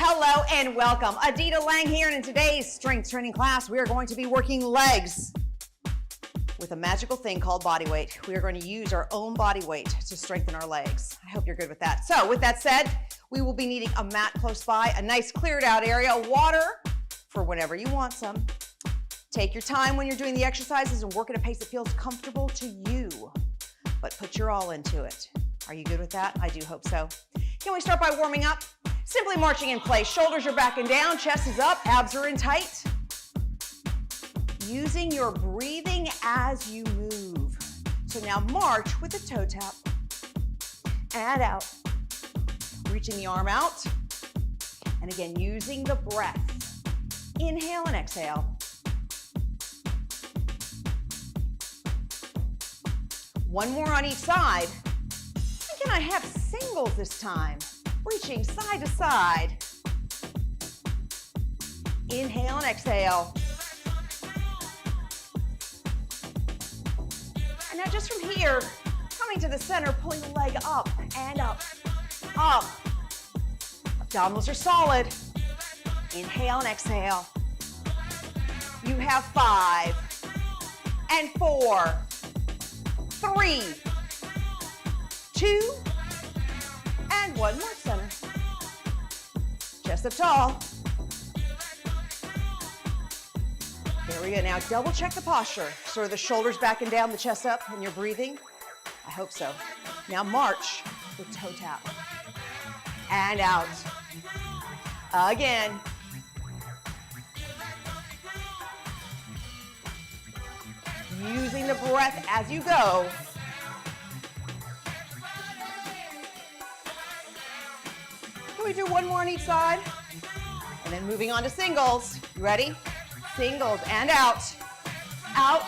Hello and welcome. Adita Lang here, and in today's strength training class, we are going to be working legs with a magical thing called body weight. We are going to use our own body weight to strengthen our legs. I hope you're good with that. So with that said, we will be needing a mat close by, a nice cleared out area, water for whenever you want some. Take your time when you're doing the exercises and work at a pace that feels comfortable to you, but put your all into it. Are you good with that? I do hope so. Can we start by warming up? Simply marching in place. Shoulders are back and down, chest is up, abs are in tight. Using your breathing as you move. So now march with the toe tap and out. Reaching the arm out. And again, using the breath. Inhale and exhale. One more on each side. And can I have singles this time? Reaching side to side. Inhale and exhale. And now just from here, coming to the center, pulling the leg up and up, up. Abdominals are solid. Inhale and exhale. You have 5 and 4, 3, 2, and 1 more center. Chest up tall. There we go. Now double check the posture. So are the shoulders back and down, the chest up, and you're breathing? I hope so. Now march with toe tap. And out. Again. Using the breath as you go. Can we do one more on each side? And then moving on to singles. You ready? Singles and out. Out.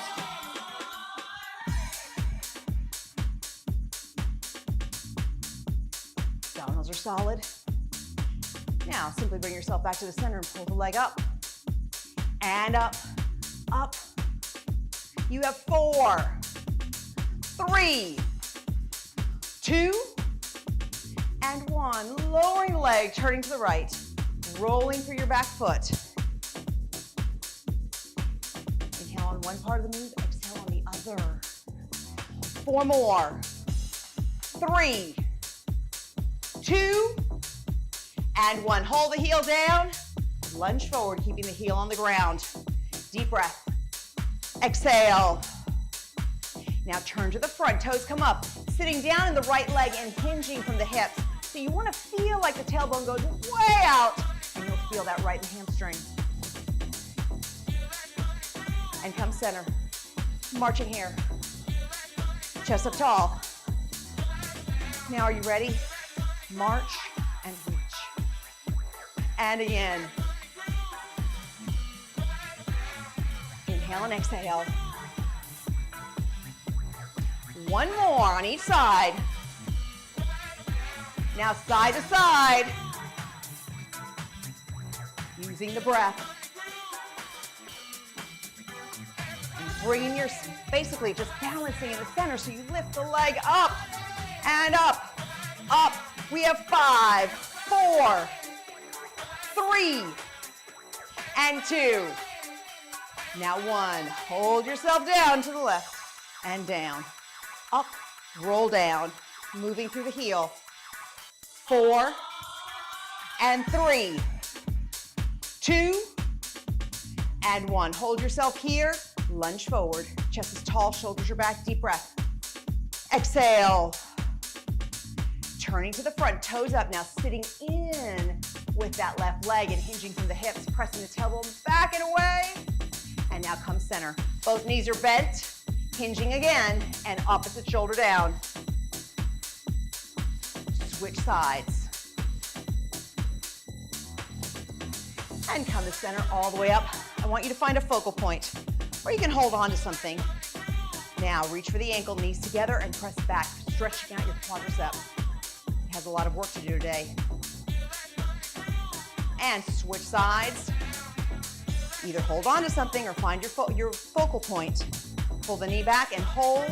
Abdominals are solid. Now simply bring yourself back to the center and pull the leg up. And up. Up. You have 4, 3, 2, and 1. Lowering the leg, turning to the right. Rolling through your back foot. Inhale on one part of the move, exhale on the other. 4 more. 3, 2, and 1. Hold the heel down. Lunge forward, keeping the heel on the ground. Deep breath. Exhale. Now turn to the front, toes come up. Sitting down in the right leg and hinging from the hips. So you want to feel like the tailbone goes way out, and you'll feel that right hamstring. And come center. Marching here. Chest up tall. Now are you ready? March and reach. And again. Inhale and exhale. One more on each side. Now side to side. Using the breath. And bringing your, basically just balancing in the center so you lift the leg up and up, up. We have 5, 4, 3, and 2. Now 1, hold yourself down to the left and down, up, roll down, moving through the heel. 4 and 3, 2 and 1. Hold yourself here, lunge forward, chest is tall, shoulders are back, deep breath. Exhale. Turning to the front, toes up, now sitting in with that left leg and hinging from the hips, pressing the tailbone back and away. And now come center. Both knees are bent, hinging again, and opposite shoulder down. Switch sides. And come to center all the way up. I want you to find a focal point where you can hold on to something. Now reach for the ankle, knees together, and press back, stretching out your quadricep. It has a lot of work to do today. And switch sides. Either hold on to something or find your focal point. Pull the knee back and hold.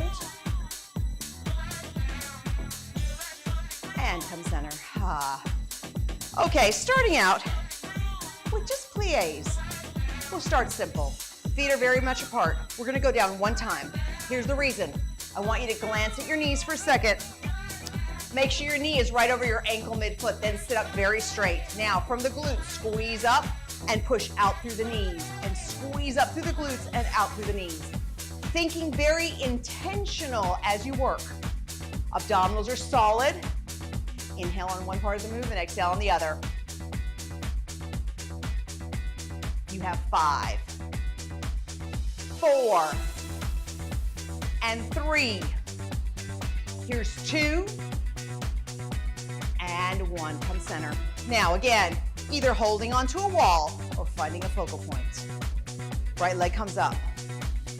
And come center. Okay, starting out with just pliés. We'll start simple. Feet are very much apart. We're gonna go down one time. Here's the reason. I want you to glance at your knees for a second. Make sure your knee is right over your ankle midfoot, then sit up very straight. Now, from the glutes, squeeze up and push out through the knees, and squeeze up through the glutes and out through the knees. Thinking very intentional as you work. Abdominals are solid. Inhale on one part of the move and exhale on the other. You have 5, 4, and 3. Here's 2, and 1. Come center. Now again, either holding onto a wall or finding a focal point. Right leg comes up.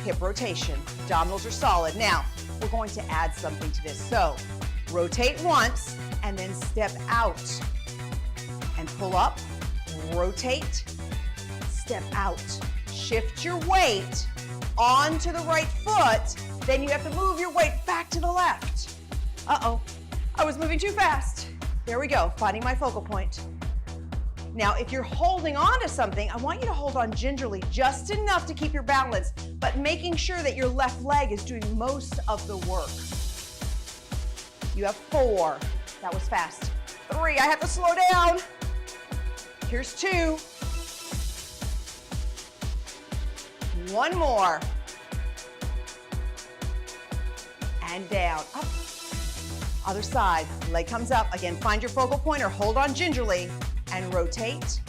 Hip rotation. Abdominals are solid. Now, we're going to add something to this. So, rotate once and then step out. And pull up, rotate, step out. Shift your weight onto the right foot. Then you have to move your weight back to the left. Uh-oh, I was moving too fast. There we go, finding my focal point. Now, if you're holding on to something, I want you to hold on gingerly, just enough to keep your balance, but making sure that your left leg is doing most of the work. You have 4. That was fast. 3, I have to slow down. Here's 2. 1 more. And down, up. Other side, leg comes up. Again, find your focal point or hold on gingerly and rotate.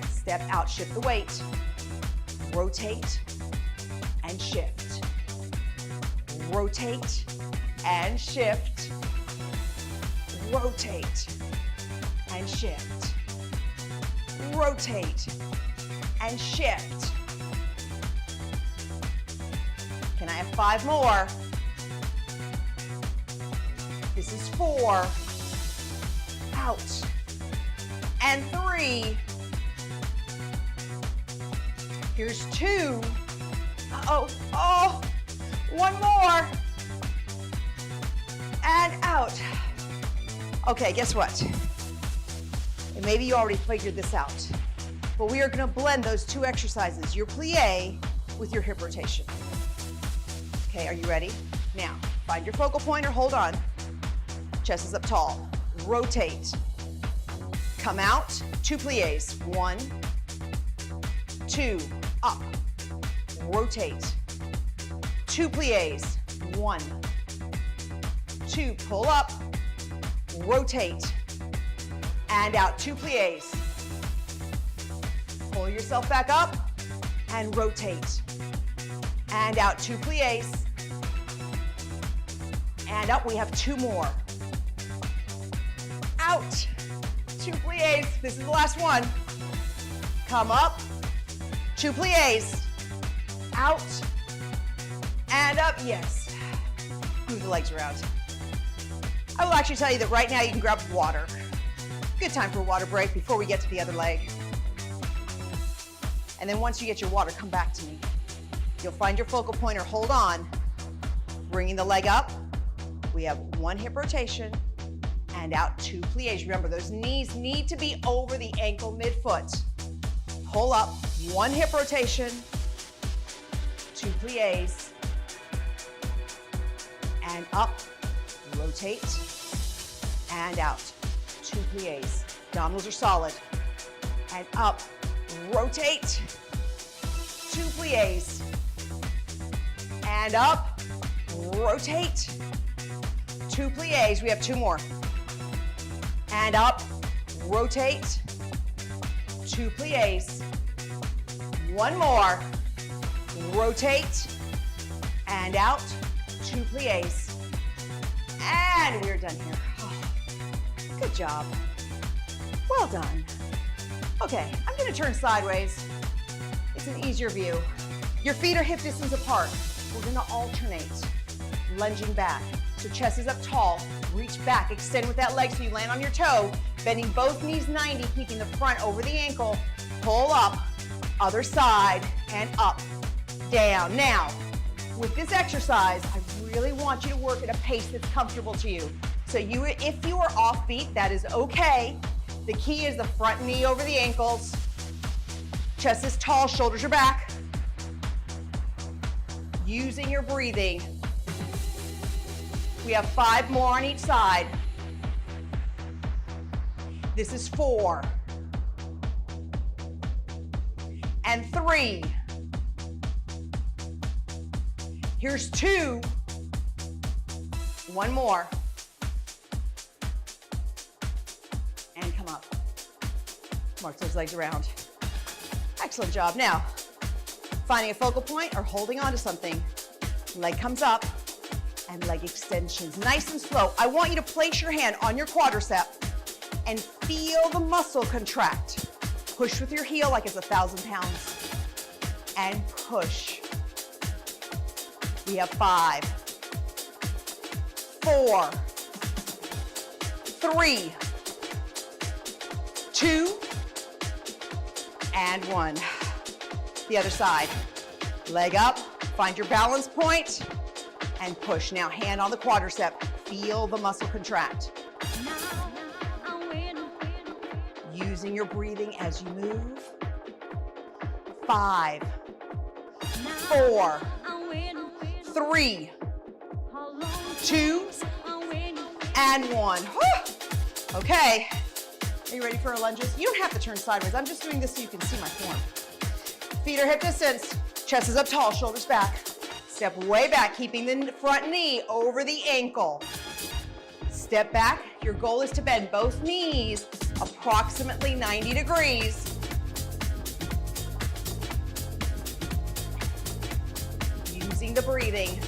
Step out, shift the weight. Rotate and shift. Rotate and shift. Rotate and shift. Rotate and shift. Can I have 5 more? This is 4. Out. And 3. Here's 2. Uh-oh. Oh, 1 more. And out. Okay, guess what? And maybe you already figured this out, but we are gonna blend those 2 exercises, your plie with your hip rotation. Okay, are you ready? Now, find your focal point or hold on. Chest is up tall. Rotate. Come out. 2 pliés. 1, 2, up. Rotate. 2 pliés. 1, 2, pull up. Rotate. And out. 2 pliés. Pull yourself back up and rotate. And out. 2 pliés. And up. We have 2 more. Out. 2 pliés. This is the last one. Come up. 2 pliés. Out. And up. Yes. Move the legs around. I will actually tell you that right now you can grab water. Good time for a water break before we get to the other leg. And then once you get your water, come back to me. You'll find your focal point or hold on. Bringing the leg up. We have 1 hip rotation. And out 2 pliés. Remember, those knees need to be over the ankle midfoot. Pull up, 1 hip rotation, 2 pliés, and up, rotate, and out, 2 pliés. Abdominals are solid, and up, rotate, 2 pliés, and up, rotate, 2 pliés. We have 2 more. And up, rotate, 2 pliés. 1 more, rotate, and out, 2 pliés. And we're done here. Oh, good job. Well done. Okay, I'm gonna turn sideways. It's an easier view. Your feet are hip distance apart. We're gonna alternate, lunging back. So chest is up tall, reach back, extend with that leg so you land on your toe, bending both knees 90, keeping the front over the ankle, pull up, other side, and up, down. Now, with this exercise, I really want you to work at a pace that's comfortable to you. So if you are offbeat, that is okay. The key is the front knee over the ankles. Chest is tall, shoulders are back. Using your breathing. We have 5 more on each side. This is 4. And 3. Here's 2. 1 more. And come up. March those legs around. Excellent job. Now, finding a focal point or holding on to something. Leg comes up and leg extensions. Nice and slow. I want you to place your hand on your quadricep and feel the muscle contract. Push with your heel like it's 1,000 pounds. And push. We have 5, 4, 3, 2, and 1. The other side. Leg up, find your balance point, and push. Now hand on the quadricep. Feel the muscle contract. Using your breathing as you move. 5, 4, 3, 2, and 1. Okay. Are you ready for our lunges? You don't have to turn sideways. I'm just doing this so you can see my form. Feet are hip distance. Chest is up tall, shoulders back. Step way back, keeping the front knee over the ankle. Step back. Your goal is to bend both knees approximately 90 degrees. Using the breathing.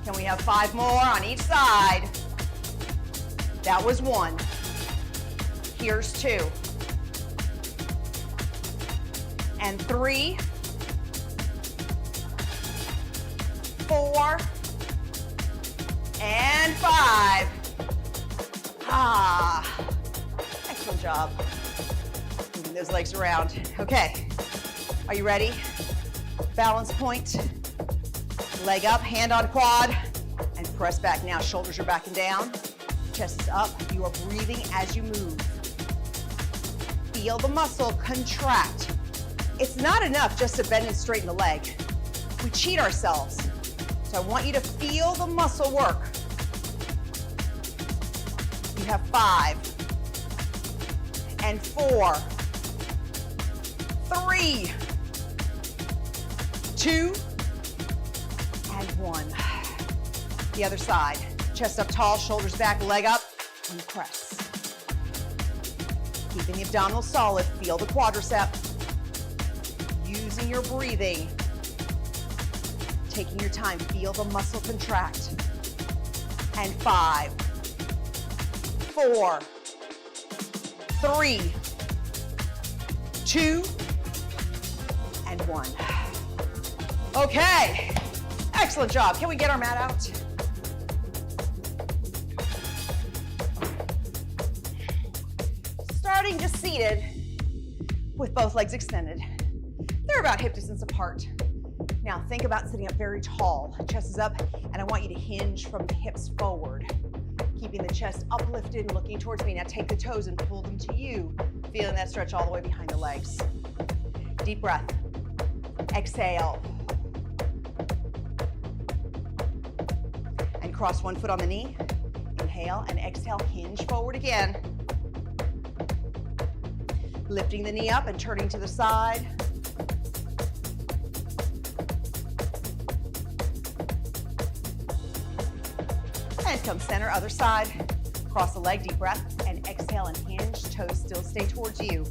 Can we have 5 more on each side? That was 1. Here's 2. And 3. 4. And 5. Excellent job. Moving those legs around. Okay, are you ready? Balance point. Leg up, hand on quad, and press back. Now shoulders are back and down. Chest is up. You are breathing as you move. Feel the muscle contract. It's not enough just to bend and straighten the leg. We cheat ourselves. So I want you to feel the muscle work. You have 5, and 4, 3, 2, and 1. The other side. Chest up tall, shoulders back, leg up, and press. Keeping the abdominals solid. Feel the quadricep. Using your breathing. Taking your time. Feel the muscle contract. And 5, 4, 3, 2, and 1. Okay. Excellent job. Can we get our mat out? Starting just seated with both legs extended. They're about hip distance apart. Now think about sitting up very tall. Chest is up, and I want you to hinge from the hips forward. Keeping the chest uplifted and looking towards me. Now take the toes and pull them to you. Feeling that stretch all the way behind the legs. Deep breath. Exhale. And cross one foot on the knee. Inhale and exhale, hinge forward again. Lifting the knee up and turning to the side. And come center, other side. Cross the leg, deep breath, and exhale and hinge. Toes still stay towards you.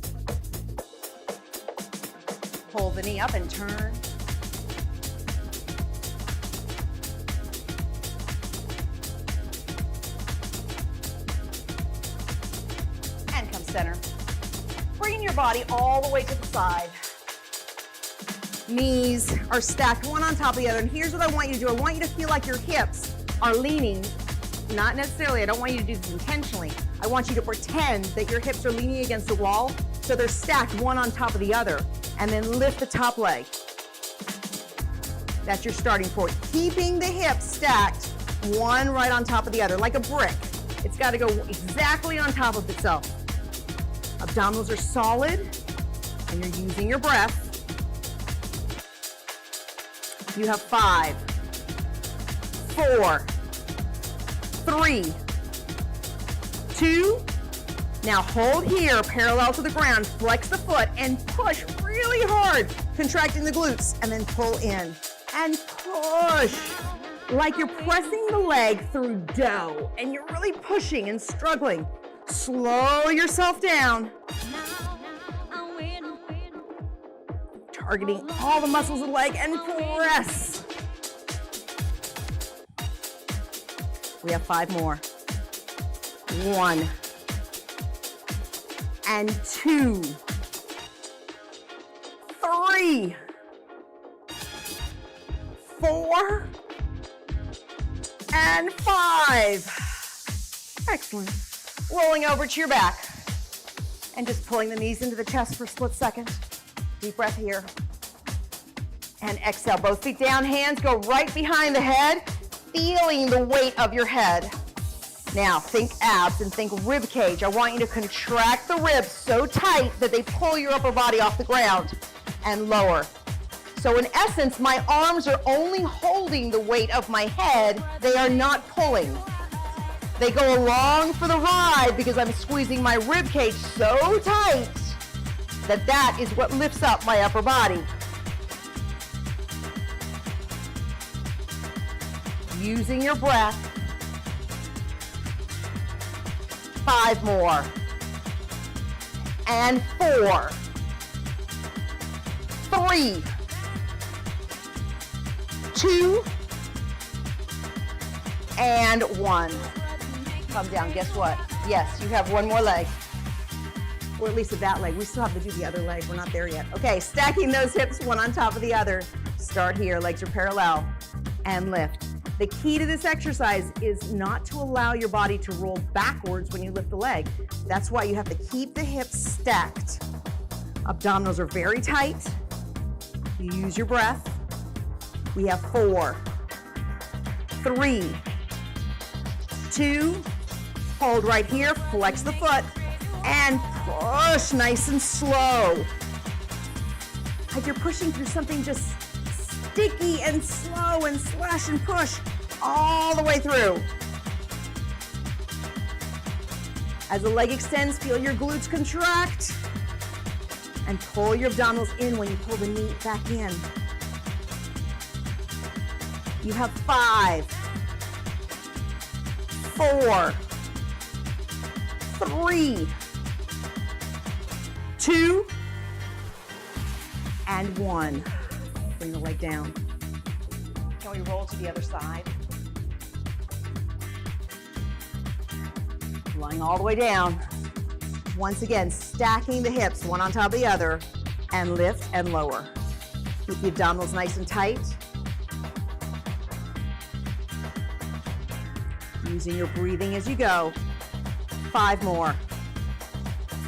Pull the knee up and turn. And come center. Bring your body all the way to the side. Knees are stacked one on top of the other. And here's what I want you to do. I want you to feel like your hips are leaning. Not necessarily, I don't want you to do this intentionally. I want you to pretend that your hips are leaning against the wall so they're stacked one on top of the other. And then lift the top leg. That's your starting point. Keeping the hips stacked, one right on top of the other, like a brick. It's got to go exactly on top of itself. Abdominals are solid, and you're using your breath. You have 5, 4, 3, 2. Now hold here, parallel to the ground. Flex the foot and push really hard, contracting the glutes, and then pull in and push. Like you're pressing the leg through dough, and you're really pushing and struggling. Slow yourself down. Targeting all the muscles of the leg and press. We have 5 more. 1 and 2, 3, 4, and 5. Excellent. Rolling over to your back and just pulling the knees into the chest for a split second. Deep breath here. And exhale, both feet down, hands go right behind the head, feeling the weight of your head. Now, think abs and think rib cage. I want you to contract the ribs so tight that they pull your upper body off the ground and lower. So in essence, my arms are only holding the weight of my head. They are not pulling. They go along for the ride because I'm squeezing my rib cage so tight that that is what lifts up my upper body. Using your breath. 5 more. And 4. 3. 2. And 1. Come down. Guess what? Yes, you have one more leg. Or at least with that leg. We still have to do the other leg. We're not there yet. Okay, stacking those hips one on top of the other. Start here. Legs are parallel. And lift. The key to this exercise is not to allow your body to roll backwards when you lift the leg. That's why you have to keep the hips stacked. Abdominals are very tight. You use your breath. We have 4, 3, 2, hold right here, flex the foot, and push nice and slow. Like you're pushing through something just sticky and slow, and slash and push all the way through. As the leg extends, feel your glutes contract and pull your abdominals in when you pull the knee back in. You have 5, 4, 3, 2, and 1. Bring the leg down. Can we roll to the other side? Lying all the way down. Once again, stacking the hips one on top of the other, and lift and lower. Keep the abdominals nice and tight. Using your breathing as you go. 5 more.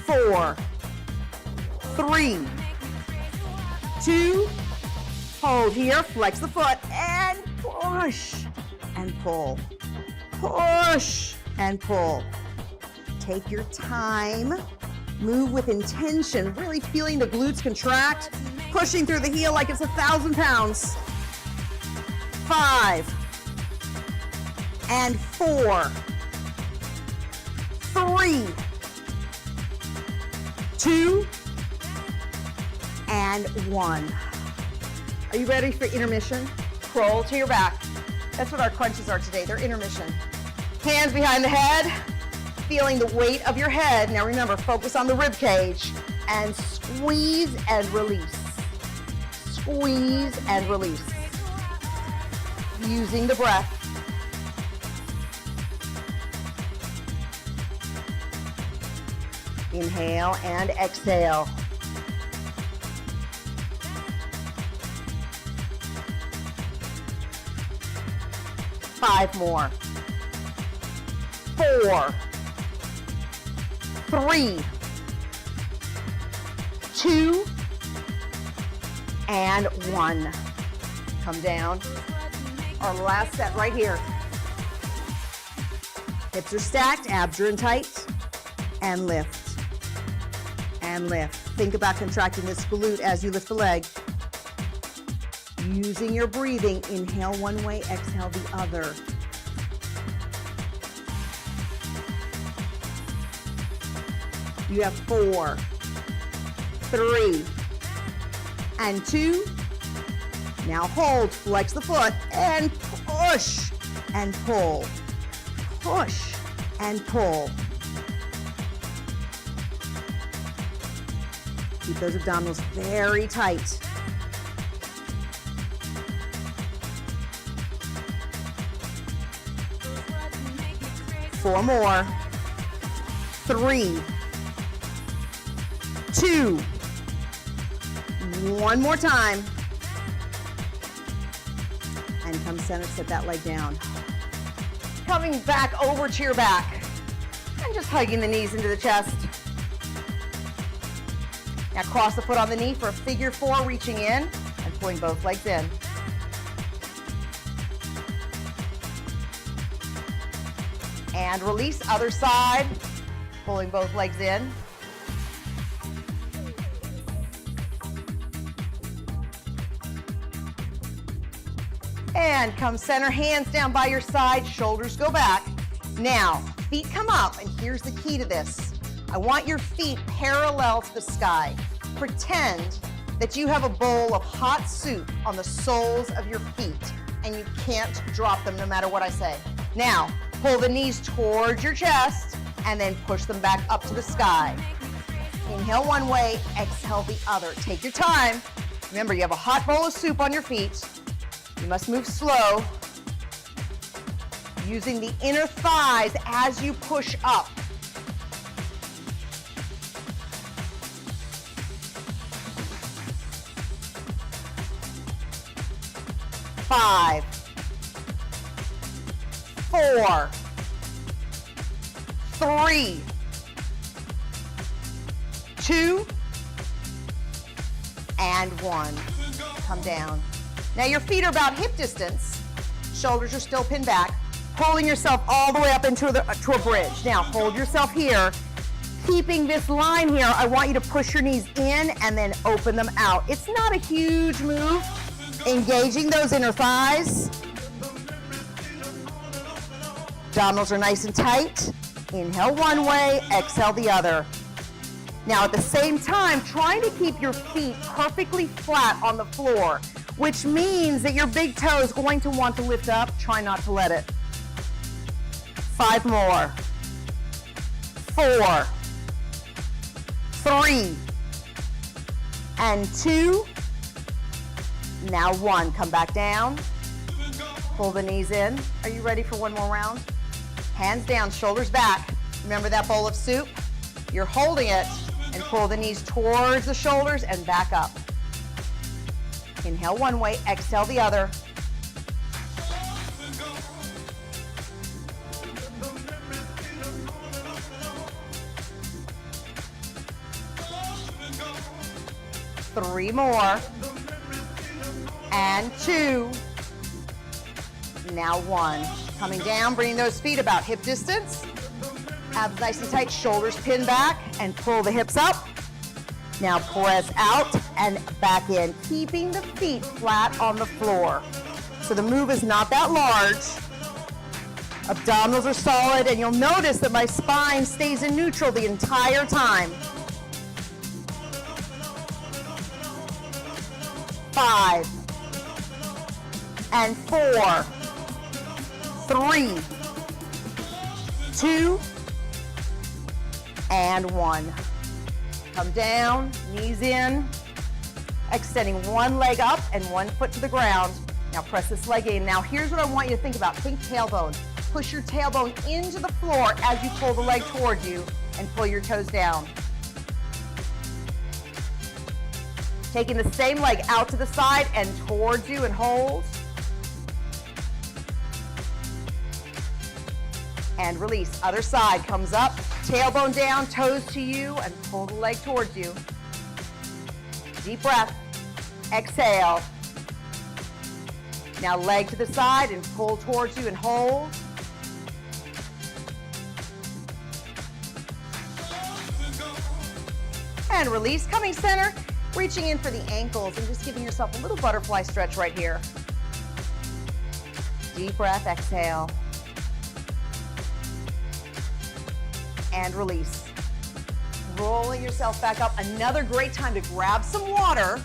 4, 3, 2, hold here, flex the foot, and push and pull. Push and pull. Take your time. Move with intention, really feeling the glutes contract, pushing through the heel like it's 1,000 pounds. 5, and 4, 3, 2, and 1. Are you ready for intermission? Roll to your back. That's what our crunches are today. They're intermission. Hands behind the head, feeling the weight of your head. Now remember, focus on the rib cage and squeeze and release. Squeeze and release. Using the breath. Inhale and exhale. Five more. 4, 3, 2, and 1. Come down. Our last set right here. Hips are stacked, abs are in tight, and lift. And lift. Think about contracting this glute as you lift the leg. Using your breathing, inhale one way, exhale the other. You have 4, 3, and 2. Now hold, flex the foot, and push, and pull. Push, and pull. Keep those abdominals very tight. Four more. 3, 2. One more time. And come center, sit that leg down. Coming back over to your back. And just hugging the knees into the chest. Now cross the foot on the knee for a figure 4, reaching in and pulling both legs in. And release, other side, pulling both legs in. And come center, hands down by your side, shoulders go back. Now, feet come up, and here's the key to this. I want your feet parallel to the sky. Pretend that you have a bowl of hot soup on the soles of your feet, and you can't drop them no matter what I say. Now, pull the knees towards your chest, and then push them back up to the sky. Inhale one way, exhale the other. Take your time. Remember, you have a hot bowl of soup on your feet. You must move slow, using the inner thighs as you push up. Five, 4, 3, 2, and 1. Come down. Now your feet are about hip distance. Shoulders are still pinned back. Pulling yourself all the way up into a bridge. Now hold yourself here. Keeping this line here, I want you to push your knees in and then open them out. It's not a huge move. Engaging those inner thighs. Abdominals are nice and tight. Inhale one way, exhale the other. Now at the same time, trying to keep your feet perfectly flat on the floor, which means that your big toe is going to want to lift up. Try not to let it. 5 more. 4, 3, and 2. Now 1. Come back down. Pull the knees in. Are you ready for one more round? Hands down, shoulders back. Remember that bowl of soup? You're holding it, and pull the knees towards the shoulders and back up. Inhale one way, exhale the other. Three more. And 2. Now 1. Coming down, bringing those feet about hip distance. Abs nice and tight, shoulders pinned back, and pull the hips up. Now press out and back in, keeping the feet flat on the floor. So the move is not that large. Abdominals are solid, and you'll notice that my spine stays in neutral the entire time. 5, and 4, 3, 2, and 1. Come down, knees in, extending one leg up and one foot to the ground. Now press this leg in. Now here's what I want you to think about. Think tailbone. Push your tailbone into the floor as you pull the leg towards you and pull your toes down. Taking the same leg out to the side and towards you and hold. And release. Other side comes up, tailbone down, toes to you, and pull the leg towards you. Deep breath. Exhale. Now leg to the side and pull towards you and hold. And release, coming center, reaching in for the ankles and just giving yourself a little butterfly stretch right here. Deep breath, exhale. And release. Rolling yourself back up. Another great time to grab some water.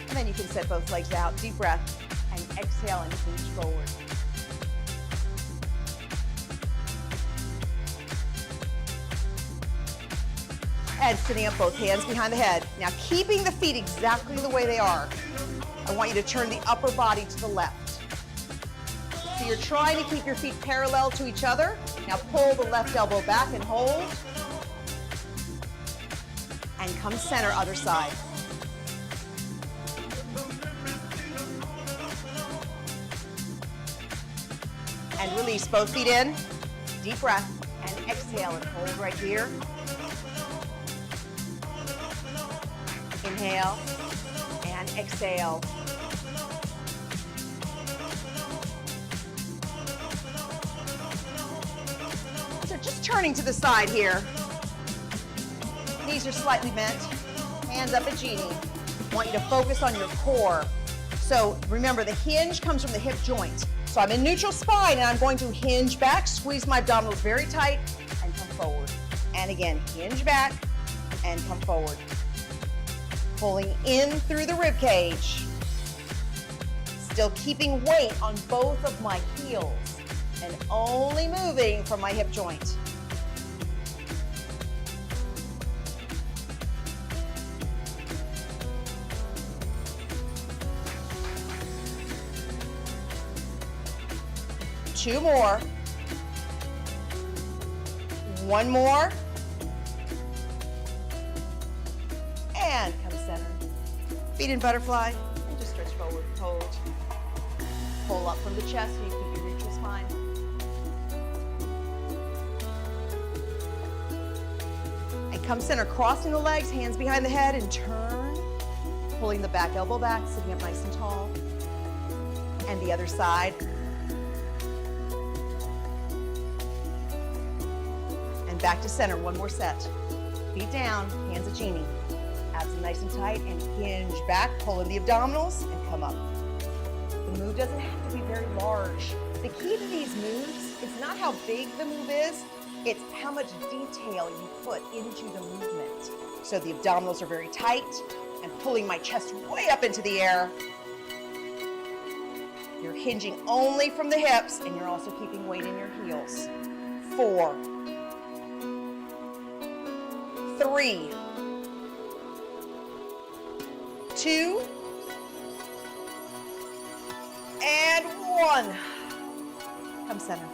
And then you can set both legs out. Deep breath. And exhale and hinge forward. And sitting up, both hands behind the head. Now keeping the feet exactly the way they are. I want you to turn the upper body to the left. So you're trying to keep your feet parallel to each other. Now pull the left elbow back and hold. And come center, other side. And release, both feet in. Deep breath. And exhale and hold right here. Inhale and exhale. So just turning to the side here. Knees are slightly bent. Hands up at genie. I want you to focus on your core. So remember, the hinge comes from the hip joint. So I'm in neutral spine and I'm going to hinge back, squeeze my abdominals very tight and come forward. And again, hinge back and come forward. Pulling in through the rib cage. Still keeping weight on both of my heels and only moving from my hip joint. Two more. One more. And come center. Feet in butterfly. And just stretch forward. Hold. Pull up from the chest so you keep your neutral spine. And come center. Crossing the legs, hands behind the head, and turn. Pulling the back elbow back, sitting up nice and tall. And the other side. Back to center, one more set. Feet down, hands at genie. Abs nice and tight and hinge back, pull in the abdominals and come up. The move doesn't have to be very large. The key to these moves is not how big the move is, it's how much detail you put into the movement. So the abdominals are very tight and pulling my chest way up into the air. You're hinging only from the hips and you're also keeping weight in your heels. 4, 3, 2, and 1. Come center.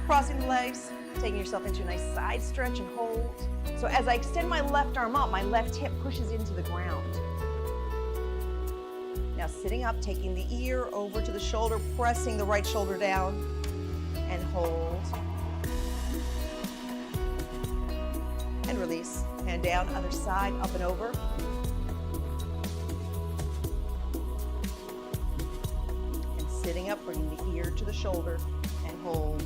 Crossing the legs, taking yourself into a nice side stretch and hold. So as I extend my left arm up, my left hip pushes into the ground. Now sitting up, taking the ear over to the shoulder, pressing the right shoulder down, and hold. And release. Hand down, other side, up and over. And sitting up, bringing the ear to the shoulder and hold.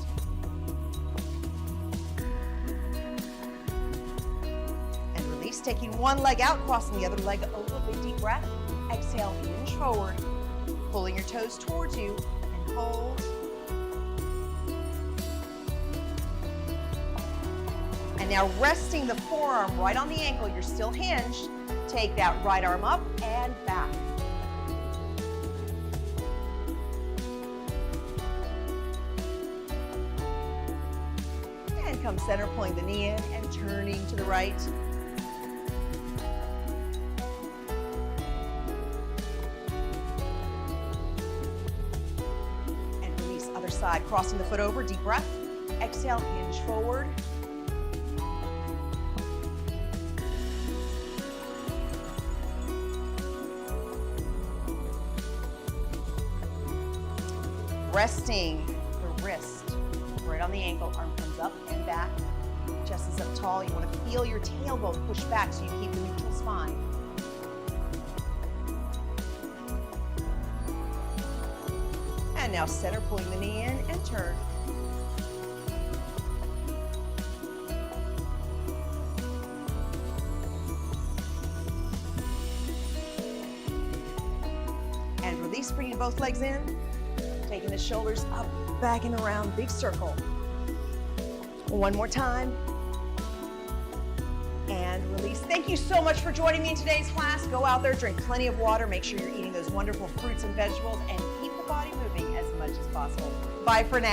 And release, taking one leg out, crossing the other leg over. Big deep breath. Exhale, hinge forward. Pulling your toes towards you and hold. Now resting the forearm right on the ankle, you're still hinged. Take that right arm up and back. And come center, pulling the knee in and turning to the right. And release, other side, crossing the foot over, deep breath. Exhale, hinge forward. Resting the wrist right on the ankle, arm comes up and back, chest is up tall. You want to feel your tailbone push back so you keep the neutral spine. And now center, pulling the knee in and turn. And release, bringing both legs in. Taking the shoulders up, back and around, big circle. One more time. And release. Thank you so much for joining me in today's class. Go out there, drink plenty of water, make sure you're eating those wonderful fruits and vegetables, and keep the body moving as much as possible. Bye for now.